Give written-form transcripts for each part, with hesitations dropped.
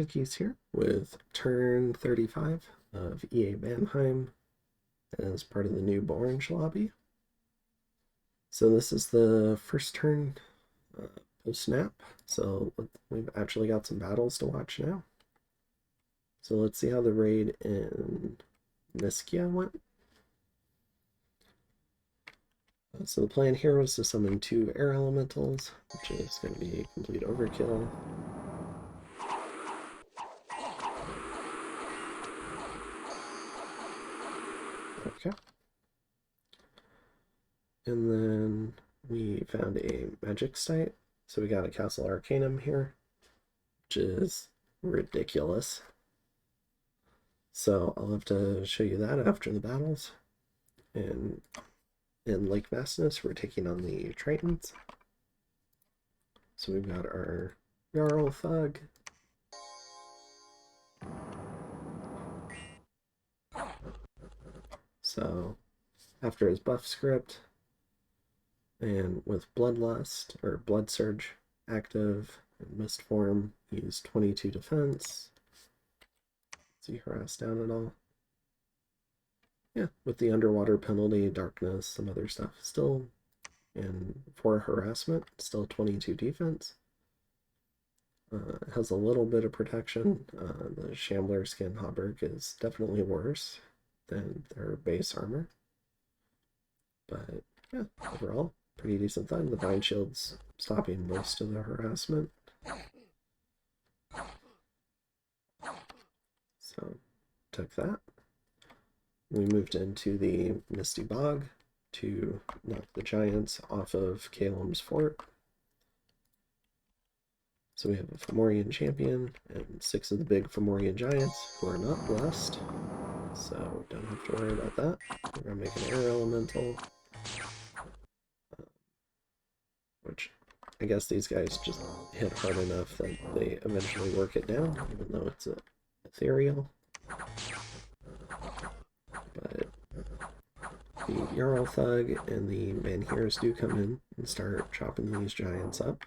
Cookies here with turn 35 of EA Vanheim as part of the Noob Orange lobby. So this is the first turn post-snap, so we've actually got some battles to watch now. So let's see how the raid in Niskia went. So the plan here was to summon 2 air elementals, which is going to be complete overkill. Okay. And then we found a magic site. So we got a Castle Arcanum here, which is ridiculous. So I'll have to show you that after the battles. And in Lake Vastness, we're taking on the Tritons. So we've got our Jarl Thug. So after his buff script, and with Bloodlust, or Blood Surge active and Mist Form, he's 22 defense. Is he harassed down at all? Yeah, with the underwater penalty, darkness, some other stuff. Still, and for harassment, still 22 defense. Has a little bit of protection. The Shambler Skin Hauberk is definitely worse than their base armor. But yeah, overall, pretty decent thing. The Vine Shield's stopping most of the harassment. So, took that. We moved into the Misty Bog to knock the giants off of Kalem's fort. So we have a Fomorian champion and 6 of the big Fomorian giants who are not blessed. So don't have to worry about that. We're going to make an air elemental. Which I guess these guys just hit hard enough that they eventually work it down, even though it's ethereal. But the Jarl Thug and the Vanheims do come in and start chopping these giants up.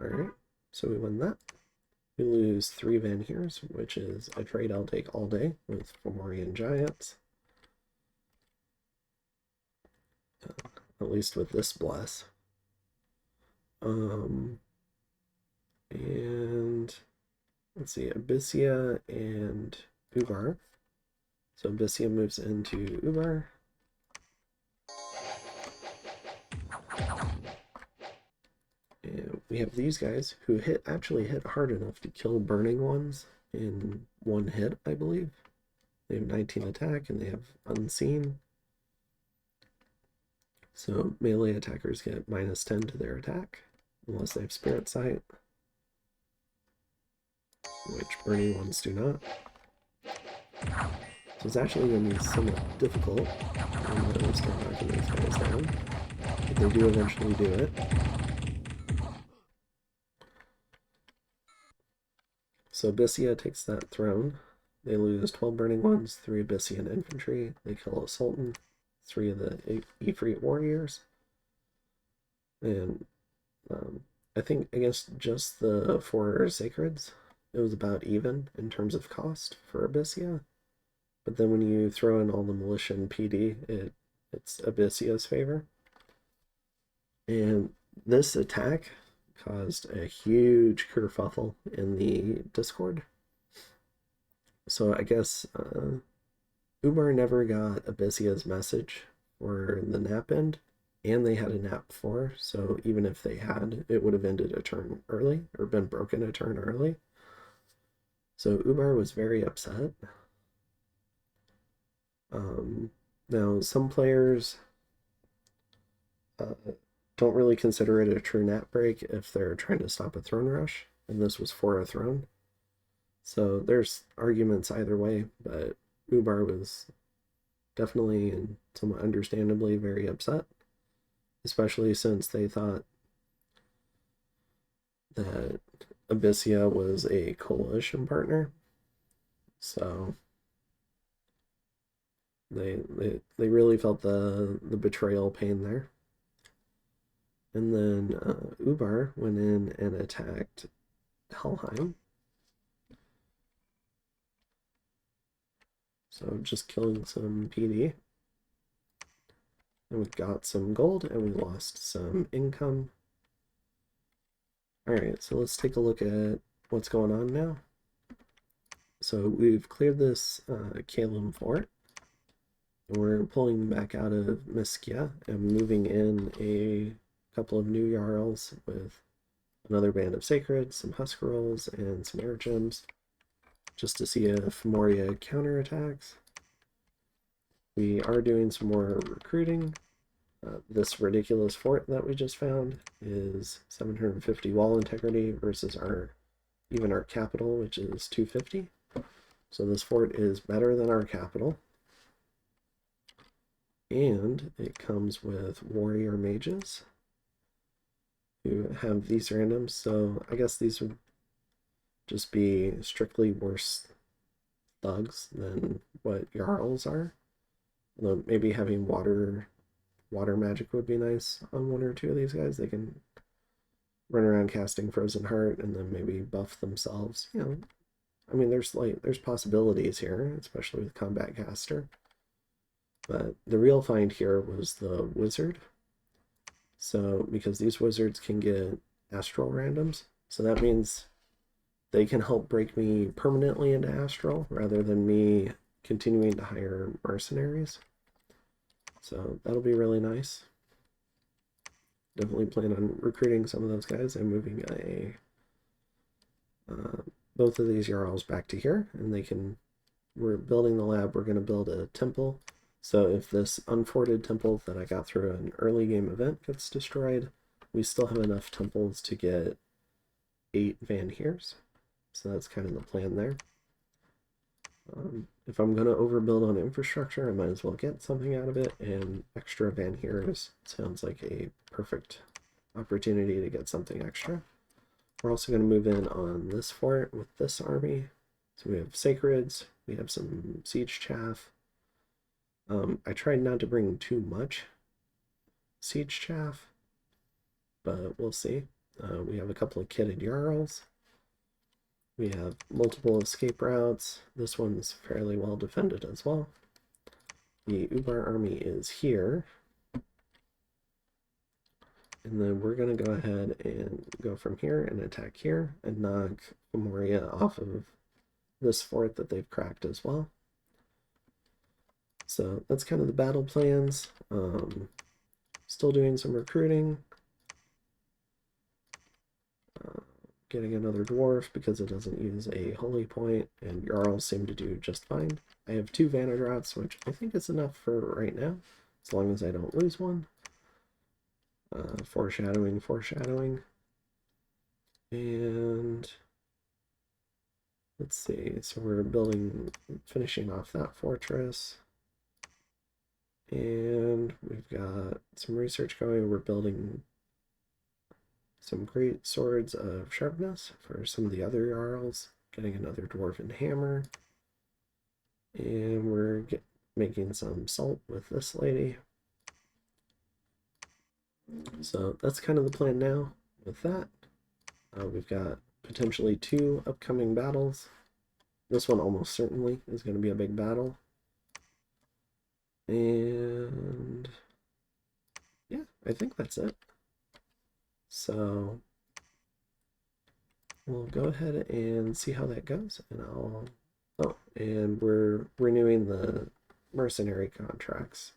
Alright, so we win that. We lose 3 Vanheims, which is a trade I'll take all day with Fomorian giants. At least with this bless. And let's see, Abyssia and Ubar. So Abyssia moves into Ubar. And we have these guys who actually hit hard enough to kill burning ones in 1 hit, I believe. They have 19 attack and they have unseen. So melee attackers get -10 to their attack, unless they have Spirit Sight, which burning ones do not. So it's actually going to be somewhat difficult when we start knocking these guys down, but they do eventually do it. So Abyssia takes that throne. They lose 12 burning ones, 3 Abyssian infantry. They kill a Sultan, 3 of the Ifrit warriors. And I think against just the 4 sacreds, it was about even in terms of cost for Abyssia. But then when you throw in all the militia and PD, it's Abyssia's favor. And this attack caused a huge kerfuffle in the Discord. So I guess Ubar never got Abyssia's message for the nap end, and they had a nap 4, so even if they had, it would have ended a turn early, or been broken a turn early. So Ubar was very upset. Now, some players don't really consider it a true nap break if they're trying to stop a throne rush, and this was for a throne. So there's arguments either way, but Ubar was definitely and somewhat understandably very upset, especially since they thought that Abyssia was a coalition partner. So they really felt the betrayal pain there. And then Ubar went in and attacked Helheim. So just killing some PD. And we got some gold and we lost some income. Alright, so let's take a look at what's going on now. So we've cleared this Kalem fort. We're pulling back out of Miskia and moving in a couple of new Jarls with another band of Sacred, some Huskarls, and some Air Gems, just to see if Moria counterattacks. We are doing some more recruiting. This ridiculous fort that we just found is 750 wall integrity versus even our capital, which is 250. So this fort is better than our capital. And it comes with warrior mages who have these randoms. So I guess these would just be strictly worse thugs than what Jarls are. Although maybe having water magic would be nice on one or two of these guys. They can run around casting Frozen Heart and then maybe buff themselves. You know, I mean, there's possibilities here, especially with Combat Caster. But the real find here was the wizard. So because these wizards can get astral randoms, so that means they can help break me permanently into astral rather than me continuing to hire mercenaries. So that'll be really nice. Definitely plan on recruiting some of those guys and moving both of these Jarls back to here, and we're building the lab. We're going to build a temple. So if this unforted temple that I got through an early game event gets destroyed, we still have enough temples to get 8 Vanheims. So that's kind of the plan there. If I'm going to overbuild on infrastructure, I might as well get something out of it, and extra Vanheims sounds like a perfect opportunity to get something extra. We're also going to move in on this fort with this army. So we have Sacreds, we have some Siege Chaff. I tried not to bring too much Siege Chaff, but we'll see. We have a couple of kitted Jarls. We have multiple escape routes. This one's fairly well defended as well. The Ubar army is here. And then we're going to go ahead and go from here and attack here and knock Moria off of this fort that they've cracked as well. So that's kind of the battle plans. Still doing some recruiting. Getting another dwarf because it doesn't use a holy point, and Jarls seem to do just fine. I have 2 Vanadrats, which I think is enough for right now, as long as I don't lose one. Foreshadowing. And let's see, so we're finishing off that fortress. And we've got some research going. We're building some great swords of sharpness for some of the other Jarls, getting another dwarven hammer. And we're making some salt with this lady. So that's kind of the plan now with that. We've got potentially 2 upcoming battles. This one almost certainly is going to be a big battle. And yeah, I think that's it. So we'll go ahead and see how that goes. And and we're renewing the mercenary contracts.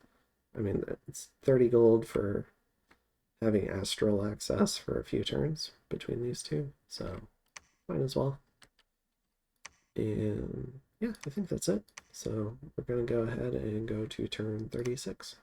I mean, it's 30 gold for having astral access for a few turns between these two, so might as well. And yeah, I think that's it. So we're going to go ahead and go to turn 36.